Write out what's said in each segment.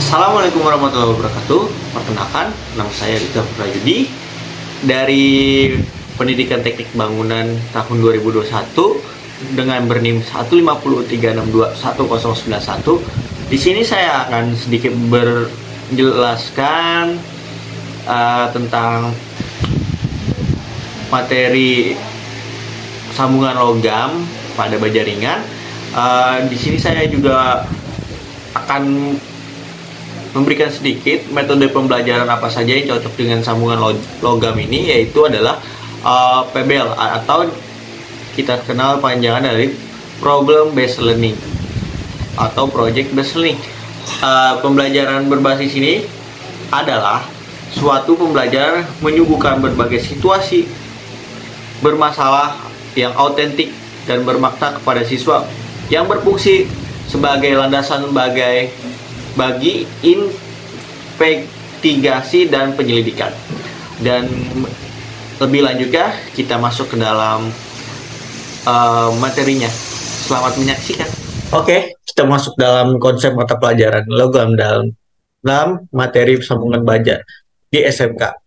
Assalamualaikum warahmatullahi wabarakatuh. Perkenalkan, nama saya Rizal Prayudi dari Pendidikan Teknik Bangunan tahun 2021 dengan bernim 15036210091. Di sini saya akan sedikit berjelaskan tentang materi sambungan logam pada baja ringan. Di sini saya juga akan memberikan sedikit metode pembelajaran apa saja yang cocok dengan sambungan logam ini, yaitu adalah PBL atau kita kenal panjangan dari Problem Based Learning atau Project Based Learning. Pembelajaran berbasis ini adalah suatu pembelajaran menyuguhkan berbagai situasi bermasalah yang autentik dan bermakna kepada siswa, yang berfungsi sebagai landasan bagi investigasi dan penyelidikan. Dan lebih lanjutnya kita masuk ke dalam materinya. Selamat menyaksikan. Oke, kita masuk dalam konsep mata pelajaran logam dalam materi sambungan baja di SMK.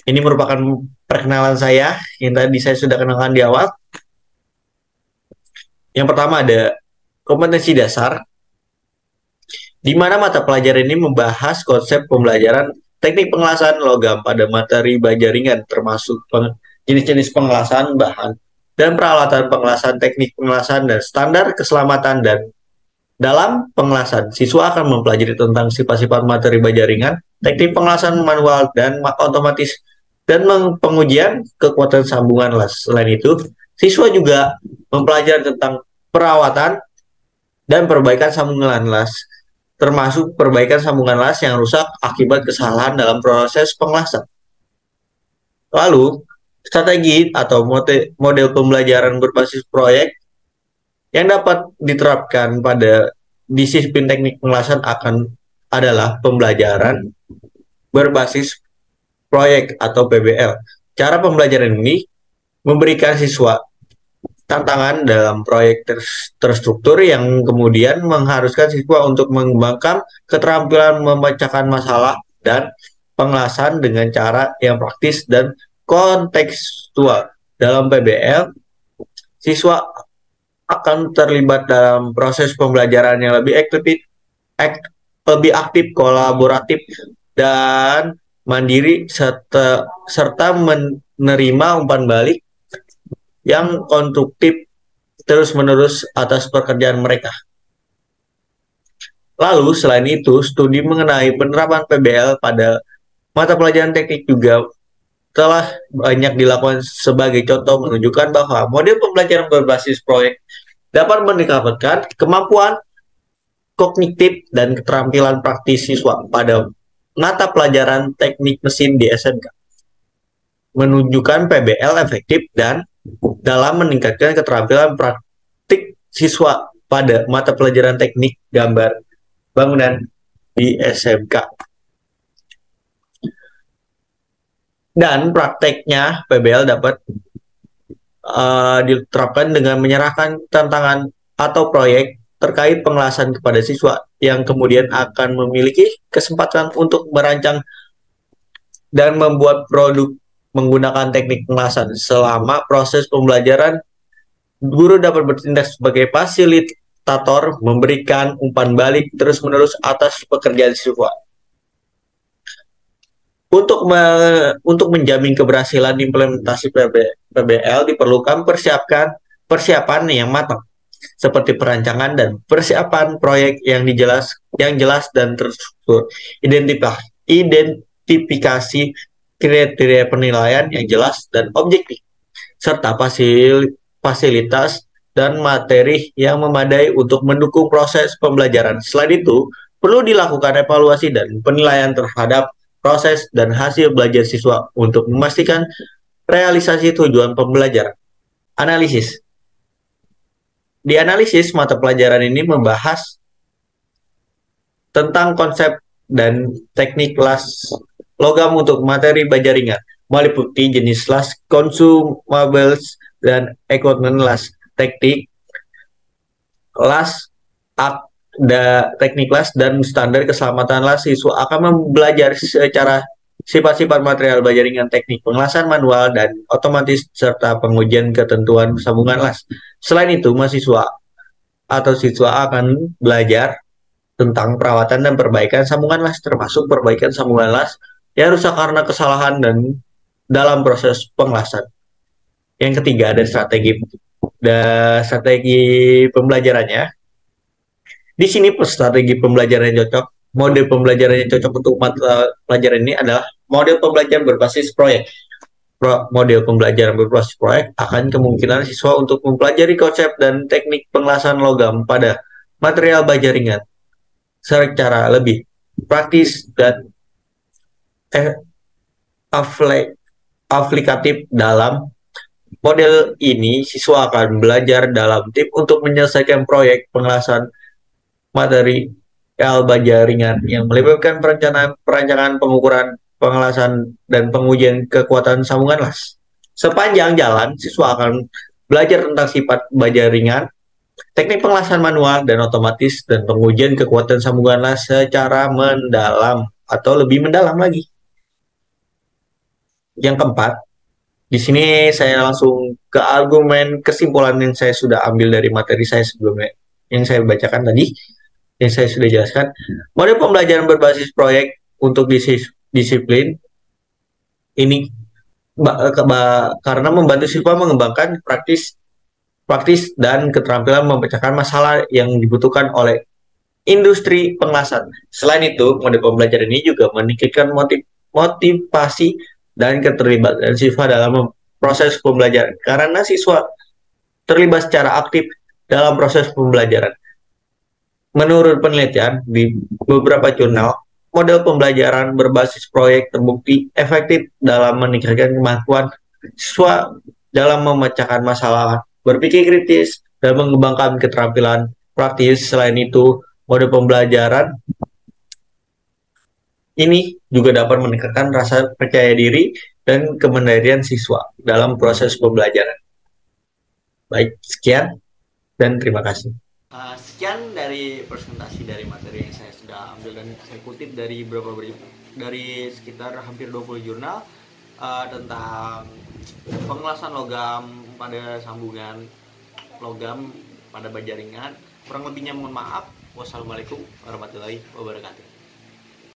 Ini merupakan perkenalan saya yang tadi saya sudah kenalkan di awal. Yang pertama ada kompetensi dasar, di mana mata pelajaran ini membahas konsep pembelajaran teknik pengelasan logam pada materi baja ringan, termasuk jenis-jenis pengelasan bahan dan peralatan pengelasan, teknik pengelasan, dan standar keselamatan. Dan dalam pengelasan, siswa akan mempelajari tentang sifat-sifat materi baja ringan, teknik pengelasan manual dan otomatis, dan pengujian kekuatan sambungan las. Selain itu, siswa juga mempelajari tentang perawatan dan perbaikan sambungan las, termasuk perbaikan sambungan las yang rusak akibat kesalahan dalam proses pengelasan. Lalu, strategi atau model pembelajaran berbasis proyek yang dapat diterapkan pada disiplin teknik pengelasan adalah pembelajaran berbasis proyek atau PBL. Cara pembelajaran ini memberikan siswa tantangan dalam proyek terstruktur yang kemudian mengharuskan siswa untuk mengembangkan keterampilan memecahkan masalah dan pengelasan dengan cara yang praktis dan kontekstual. Dalam PBL, siswa akan terlibat dalam proses pembelajaran yang lebih aktif, kolaboratif, dan mandiri, serta menerima umpan balik yang konstruktif terus-menerus atas pekerjaan mereka. Lalu, selain itu, studi mengenai penerapan PBL pada mata pelajaran teknik juga telah banyak dilakukan. Sebagai contoh, menunjukkan bahwa model pembelajaran berbasis proyek dapat meningkatkan kemampuan kognitif dan keterampilan praktis siswa pada mata pelajaran teknik mesin di SMK. Menunjukkan PBL efektif dan dalam meningkatkan keterampilan praktik siswa pada mata pelajaran teknik gambar bangunan di SMK. Dan prakteknya PBL dapat diterapkan dengan menyerahkan tantangan atau proyek terkait pengelasan kepada siswa, yang kemudian akan memiliki kesempatan untuk merancang dan membuat produk menggunakan teknik pengelasan. Selama proses pembelajaran, guru dapat bertindak sebagai fasilitator, memberikan umpan balik terus-menerus atas pekerjaan siswa. Untuk menjamin keberhasilan implementasi PBL diperlukan persiapan yang matang, seperti perancangan dan persiapan proyek yang jelas dan terstruktur, identifikasi kriteria penilaian yang jelas dan objektif, serta fasilitas dan materi yang memadai untuk mendukung proses pembelajaran. Selain itu, perlu dilakukan evaluasi dan penilaian terhadap proses dan hasil belajar siswa untuk memastikan realisasi tujuan pembelajaran. Analisis. Di analisis, mata pelajaran ini membahas tentang konsep dan teknik las logam untuk materi baja ringan, meliputi jenis las, consumables, dan equipment las, teknik las, teknik las dan standar keselamatan las, siswa akan belajar secara sifat-sifat material jaringan, teknik pengelasan manual dan otomatis serta pengujian ketentuan sambungan las. Selain itu, mahasiswa atau siswa akan belajar tentang perawatan dan perbaikan sambungan las, termasuk perbaikan sambungan las yang rusak karena kesalahan dan dalam proses pengelasan. Yang ketiga ada strategi pembelajarannya. Di sini strategi pembelajaran yang cocok. Model pembelajaran yang cocok untuk mata pelajaran ini adalah model pembelajaran berbasis proyek. Model pembelajaran berbasis proyek akan kemungkinan siswa untuk mempelajari konsep dan teknik pengelasan logam pada material baja ringan secara lebih praktis dan aplikatif. Dalam model ini, siswa akan belajar dalam tim untuk menyelesaikan proyek pengelasan materi baja ringan yang melibatkan perancangan, pengukuran, pengelasan, dan pengujian kekuatan sambungan las. Sepanjang jalan, siswa akan belajar tentang sifat baja ringan, teknik pengelasan manual dan otomatis, dan pengujian kekuatan sambungan las secara mendalam atau lebih mendalam lagi. Yang keempat, di sini saya langsung ke argumen kesimpulan yang saya sudah ambil dari materi saya sebelumnya, yang saya bacakan tadi, yang saya sudah jelaskan. Model pembelajaran berbasis proyek untuk disiplin ini karena membantu siswa mengembangkan praktis dan keterampilan memecahkan masalah yang dibutuhkan oleh industri pengelasan. Selain itu, model pembelajaran ini juga meningkatkan motivasi dan keterlibatan siswa dalam proses pembelajaran karena siswa terlibat secara aktif dalam proses pembelajaran. Menurut penelitian di beberapa jurnal, model pembelajaran berbasis proyek terbukti efektif dalam meningkatkan kemampuan siswa dalam memecahkan masalah, berpikir kritis, dan mengembangkan keterampilan praktis. Selain itu, model pembelajaran ini juga dapat meningkatkan rasa percaya diri dan kemandirian siswa dalam proses pembelajaran. Baik, sekian dan terima kasih. Sekian dari presentasi dari materi yang saya sudah ambil dan saya kutip dari dari sekitar hampir 20 jurnal tentang pengelasan logam pada sambungan logam pada baja ringan. Kurang lebihnya mohon maaf. Wassalamualaikum warahmatullahi wabarakatuh.